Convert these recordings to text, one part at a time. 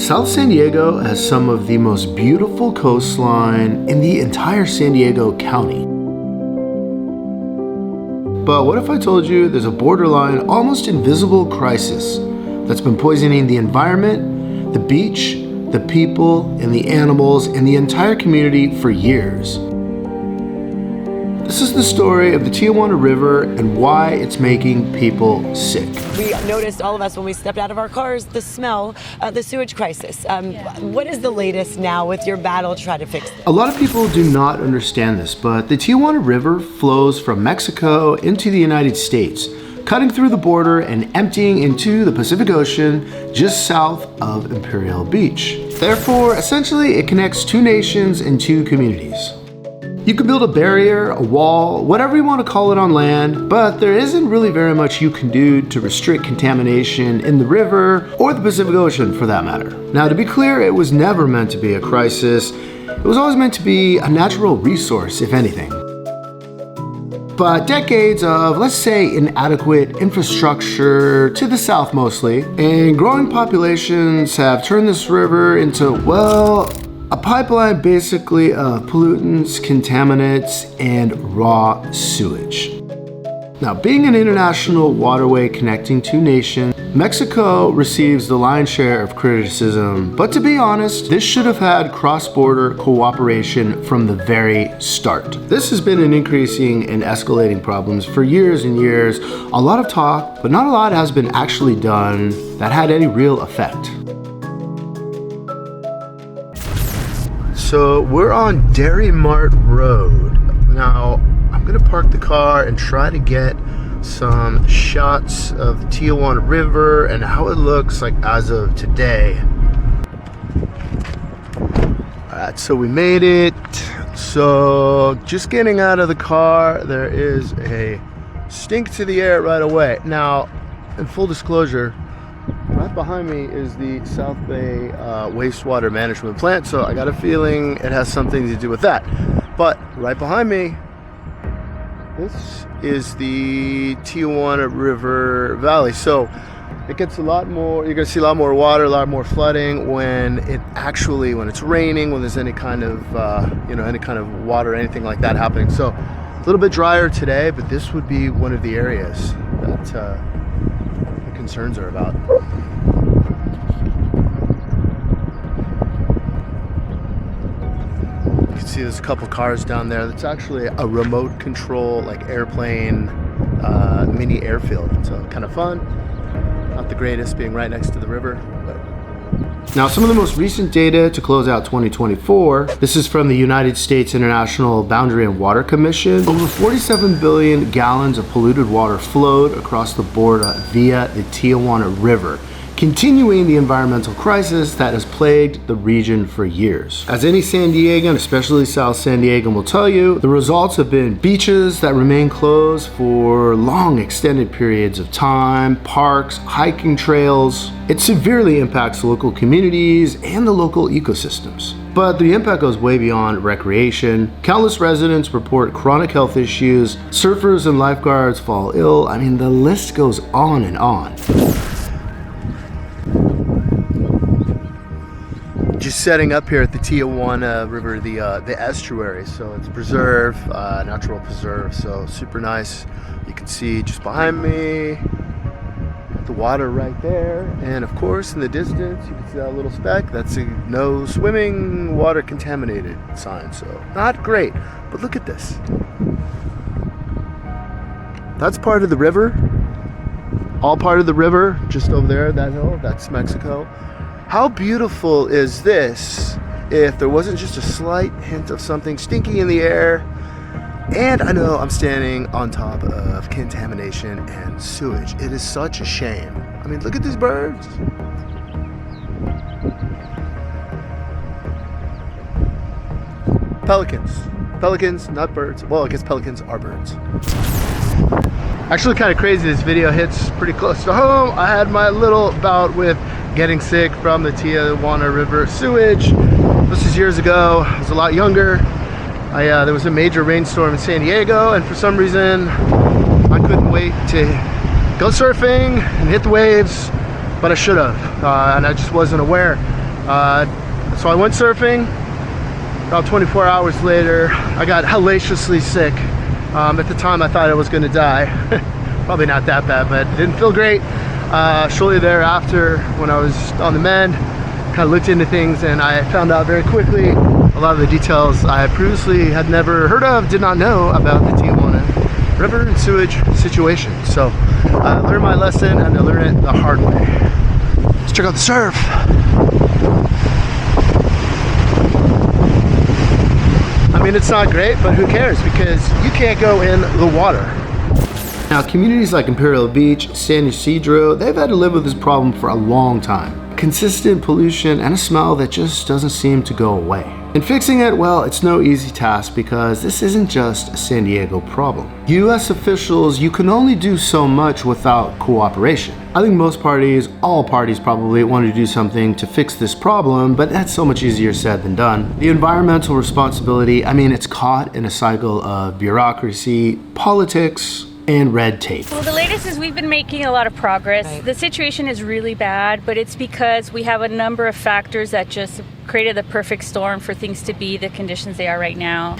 South San Diego has some of the most beautiful coastline in the entire San Diego County. But what if I told you there's a borderline, almost invisible crisis that's been poisoning the environment, the beach, the people, and the animals, and the entire community for years? This is the story of the Tijuana River and why it's making people sick. We noticed, all of us, when we stepped out of our cars, the smell, the sewage crisis. What is the latest now with your battle to try to fix this? A lot of people do not understand this, but the Tijuana River flows from Mexico into the United States, cutting through the border and emptying into the Pacific Ocean just south of Imperial Beach. Therefore, essentially, it connects two nations and two communities. You can build a barrier, a wall, whatever you want to call it on land, but there isn't really very much you can do to restrict contamination in the river or the Pacific Ocean for that matter. Now, to be clear, it was never meant to be a crisis. It was always meant to be a natural resource, if anything. But decades of, let's say, inadequate infrastructure to the south mostly, and growing populations have turned this river into, well, a pipeline basically of pollutants, contaminants, and raw sewage. Now, being an international waterway connecting two nations, Mexico receives the lion's share of criticism, but to be honest, this should have had cross-border cooperation from the very start. This has been an increasing and escalating problems for years and years. A lot of talk, but not a lot has been actually done that had any real effect. So we're on Dair Mart Road. Now, I'm gonna park the car and try to get some shots of the Tijuana River and how it looks like as of today. Alright, so we made it. So just getting out of the car, there is a stink to the air right away. Now, in full disclosure, right behind me is the South Bay wastewater management plant, so I got a feeling it has something to do with that. But right behind me, this is the Tijuana River Valley. So it gets a lot more, you're gonna see a lot more water, a lot more flooding when it's raining, when there's any kind of, any kind of water, anything like that happening. So a little bit drier today, but this would be one of the areas that the concerns are about. You can see there's a couple cars down there. That's actually a remote control, like airplane, mini airfield. So kind of fun. Not the greatest being right next to the river. But. Now, some of the most recent data to close out 2024. This is from the United States International Boundary and Water Commission. Over 47 billion gallons of polluted water flowed across the border via the Tijuana River, continuing the environmental crisis that has plagued the region for years. As any San Diegan, especially South San Diegan, will tell you, the results have been beaches that remain closed for long extended periods of time, parks, hiking trails. It severely impacts local communities and the local ecosystems. But the impact goes way beyond recreation. Countless residents report chronic health issues, surfers and lifeguards fall ill. I mean, the list goes on and on. Just setting up here at the Tijuana River, the estuary. So it's preserve, natural preserve, so super nice. You can see just behind me, the water right there. And of course, in the distance, you can see that little speck. That's a no swimming, water contaminated sign. So not great, but look at this. That's part of the river, all part of the river, just over there, that hill, that's Mexico. How beautiful is this if there wasn't just a slight hint of something stinky in the air? And I know I'm standing on top of contamination and sewage. It is such a shame. I mean, look at these birds. Pelicans. Pelicans, not birds. Well, I guess pelicans are birds. Actually, kind of crazy. This video hits pretty close to home. I had my little bout with getting sick from the Tijuana River sewage. This is years ago. I was a lot younger. There was a major rainstorm in San Diego, and for some reason I couldn't wait to go surfing and hit the waves, but I should have, and I just wasn't aware. So I went surfing. About 24 hours later, I got hellaciously sick. At the time, I thought I was going to die. Probably not that bad, but it didn't feel great. Shortly thereafter, when I was on the mend, kind of looked into things, and I found out very quickly a lot of the details I previously had never heard of, did not know about the Tijuana River and sewage situation. So I learned my lesson, and I learned it the hard way. Let's check out the surf. I mean, it's not great, but who cares? Because you can't go in the water. Now, communities like Imperial Beach, San Ysidro, they've had to live with this problem for a long time. Consistent pollution and a smell that just doesn't seem to go away. And fixing it, well, it's no easy task because this isn't just a San Diego problem. US officials, you can only do so much without cooperation. I think most parties, all parties probably want to do something to fix this problem, but that's so much easier said than done. The environmental responsibility, I mean, it's caught in a cycle of bureaucracy, politics, and red tape. Well, the latest is we've been making a lot of progress. Right. The situation is really bad, but it's because we have a number of factors that just created the perfect storm for things to be the conditions they are right now.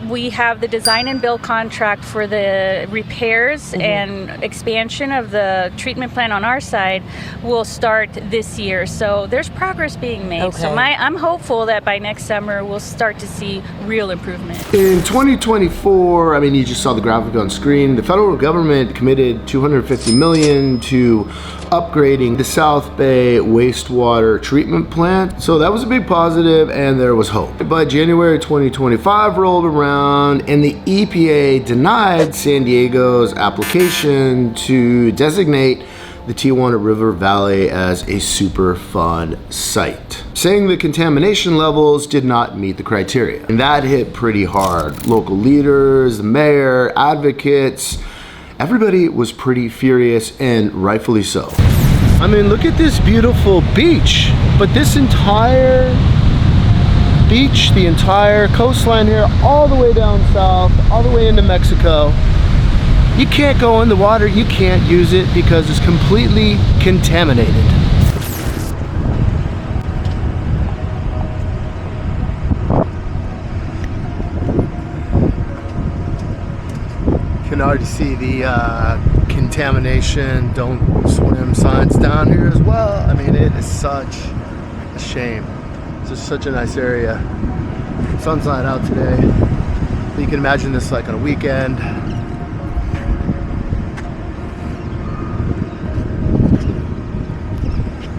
We have the design and build contract for the repairs and expansion of the treatment plant on our side will start this year. So there's progress being made. Okay. So I'm hopeful that by next summer we'll start to see real improvement. In 2024, I mean, you just saw the graphic on screen, the federal government committed $250 million to upgrading the South Bay wastewater treatment plant. So that was a big positive, and there was hope. But January 2025 rolled around, and the EPA denied San Diego's application to designate the Tijuana River Valley as a Superfund site, saying the contamination levels did not meet the criteria. And that hit pretty hard. Local leaders, the mayor, advocates, everybody was pretty furious, and rightfully so. I mean, look at this beautiful beach, but this entire beach, the entire coastline here, all the way down south, all the way into Mexico, you can't go in the water, you can't use it because it's completely contaminated. You can already see the contamination, don't swim signs down here as well. I mean, it is such a shame. It's just such a nice area. Sun's not out today. But you can imagine this like on a weekend.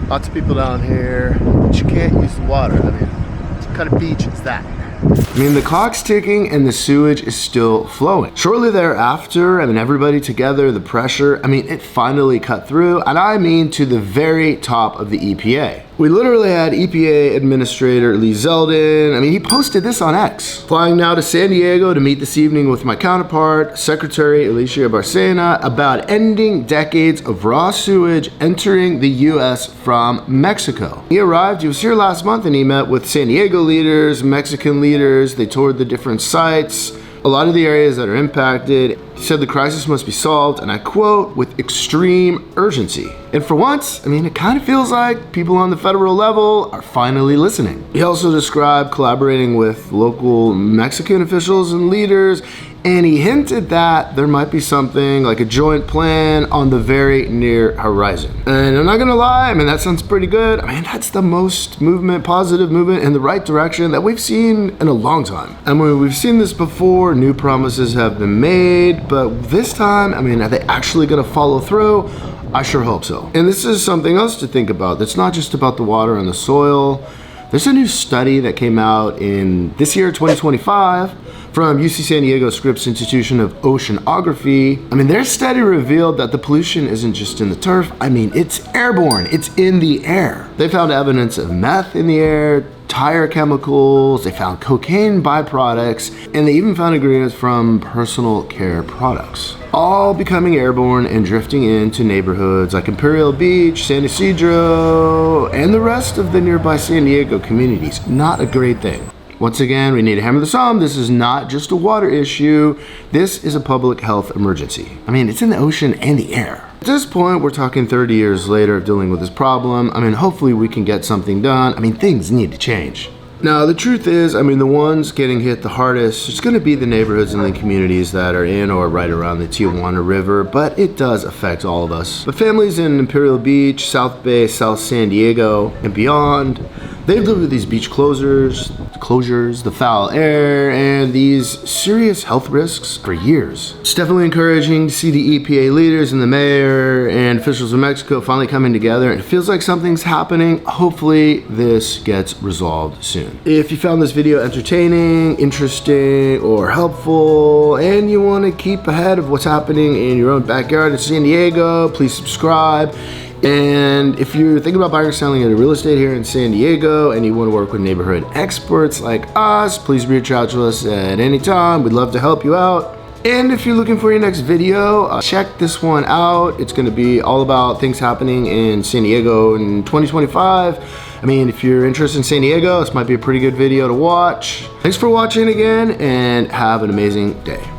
Lots of people down here, but you can't use the water. I mean, what kind of beach is that? I mean, the clock's ticking and the sewage is still flowing. Shortly thereafter, I mean, everybody together, the pressure, I mean, it finally cut through, and I mean to the very top of the EPA. We literally had EPA Administrator Lee Zeldin, I mean, he posted this on X. Flying now to San Diego to meet this evening with my counterpart, Secretary Alicia Barcena, about ending decades of raw sewage entering the US from Mexico. He arrived, he was here last month, and he met with San Diego leaders, Mexican leaders, they toured the different sites, a lot of the areas that are impacted. He said the crisis must be solved, and I quote, with extreme urgency. And for once, I mean, it kind of feels like people on the federal level are finally listening. He also described collaborating with local Mexican officials and leaders, and he hinted that there might be something like a joint plan on the very near horizon. And I'm not gonna lie, I mean, that sounds pretty good. I mean, that's the most positive movement in the right direction that we've seen in a long time. I mean, we've seen this before, new promises have been made, but this time, I mean, are they actually gonna follow through? I sure hope so. And this is something else to think about. That's not just about the water and the soil. There's a new study that came out in this year, 2025, from UC San Diego Scripps Institution of Oceanography. I mean, their study revealed that the pollution isn't just in the turf. I mean, it's airborne, it's in the air. They found evidence of meth in the air, tire chemicals, they found cocaine byproducts, and they even found ingredients from personal care products, all becoming airborne and drifting into neighborhoods like Imperial Beach, San Ysidro, and the rest of the nearby San Diego communities. Not a great thing. Once again, we need to hammer this home. This is not just a water issue. This is a public health emergency. I mean, it's in the ocean and the air. At this point, we're talking 30 years later of dealing with this problem. I mean, hopefully we can get something done. I mean, things need to change. Now, the truth is, I mean, the ones getting hit the hardest, it's going to be the neighborhoods and the communities that are in or right around the Tijuana River, but it does affect all of us. But families in Imperial Beach, South Bay, South San Diego, and beyond, they've lived with these beach closures, the foul air, and these serious health risks for years. It's definitely encouraging to see the EPA leaders and the mayor and officials of Mexico finally coming together. It feels like something's happening. Hopefully this gets resolved soon. If you found this video entertaining, interesting, or helpful, and you want to keep ahead of what's happening in your own backyard in San Diego, please subscribe. And if you're thinking about buying or selling any real estate here in San Diego and you want to work with neighborhood experts like us, please reach out to us at any time. We'd love to help you out. And if you're looking for your next video, check this one out. It's going to be all about things happening in San Diego in 2025. I mean, if you're interested in San Diego, this might be a pretty good video to watch. Thanks for watching again, and have an amazing day.